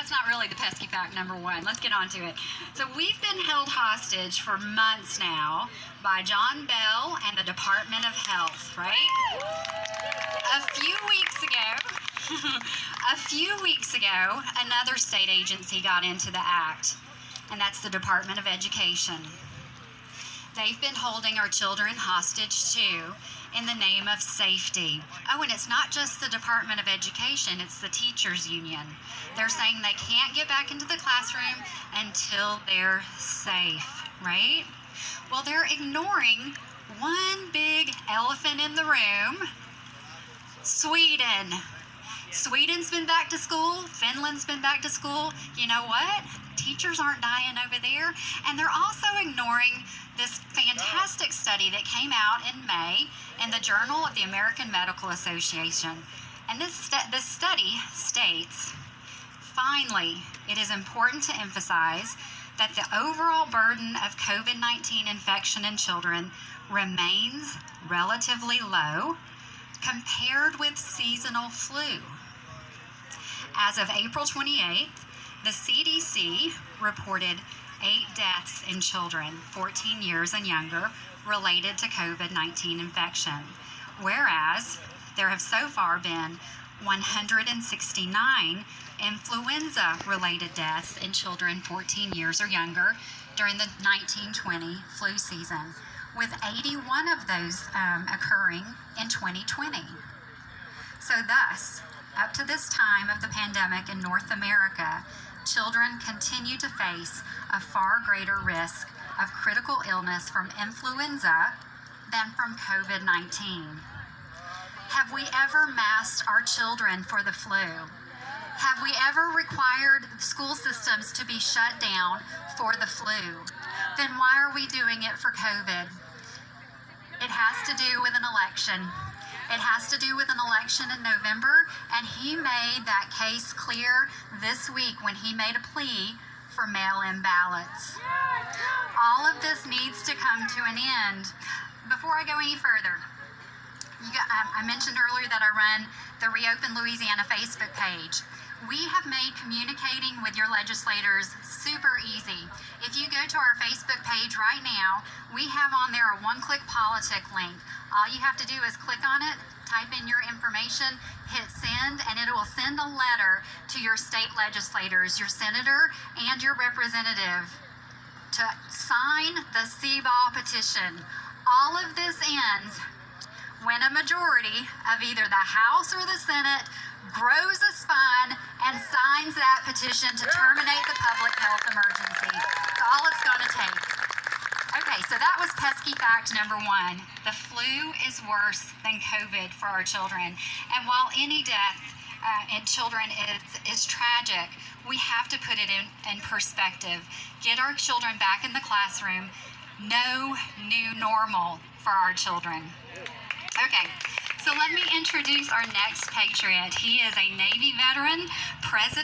that's not really the pesky fact number one. Let's get on to it. So we've been held hostage for months now by John Bell and the Department of Health, right? A few weeks ago, another state agency got into the act, and that's the Department of Education. They've been holding our children hostage too in the name of safety. Oh, and it's not just the Department of Education, it's the teachers union. They're saying they can't get back into the classroom until they're safe, right? Well, they're ignoring one big elephant in the room: Sweden. Sweden's been back to school. Finland's been back to school. You know what? Teachers aren't dying over there. And they're also ignoring this fantastic study that came out in May in the Journal of the American Medical Association. And this study states, finally, it is important to emphasize that the overall burden of COVID-19 infection in children remains relatively low compared with seasonal flu. As of April 28th, the CDC reported 8 deaths in children 14 years and younger related to COVID-19 infection, whereas there have so far been 169 influenza-related deaths in children 14 years or younger during the 1920 flu season, with 81 of those occurring in 2020. So thus, up to this time of the pandemic in North America, children continue to face a far greater risk of critical illness from influenza than from COVID-19. Have we ever masked our children for the flu? Have we ever required school systems to be shut down for the flu? Then why are we doing it for COVID? It has to do with an election. It has to do with an election in November, and he made that case clear this week when he made a plea for mail-in ballots. All of this needs to come to an end. Before I go any further, I mentioned earlier that I run the Reopen Louisiana Facebook page. We have made communicating with your legislators super easy. If you go to our Facebook page right now, we have on there a one-click politic link. All you have to do is click on it, type in your information, hit send, and it will send a letter to your state legislators, your senator, and your representative to sign the CBAW petition. All of this ends when a majority of either the House or the Senate grows a spine and signs that petition to terminate the public health emergency. That's all it's going to take. Okay, so that was pesky fact number one. The flu is worse than COVID for our children. And while any death in children is tragic, we have to put it in perspective. Get our children back in the classroom. No new normal for our children. Okay, so let me introduce our next patriot. He is a Navy veteran, President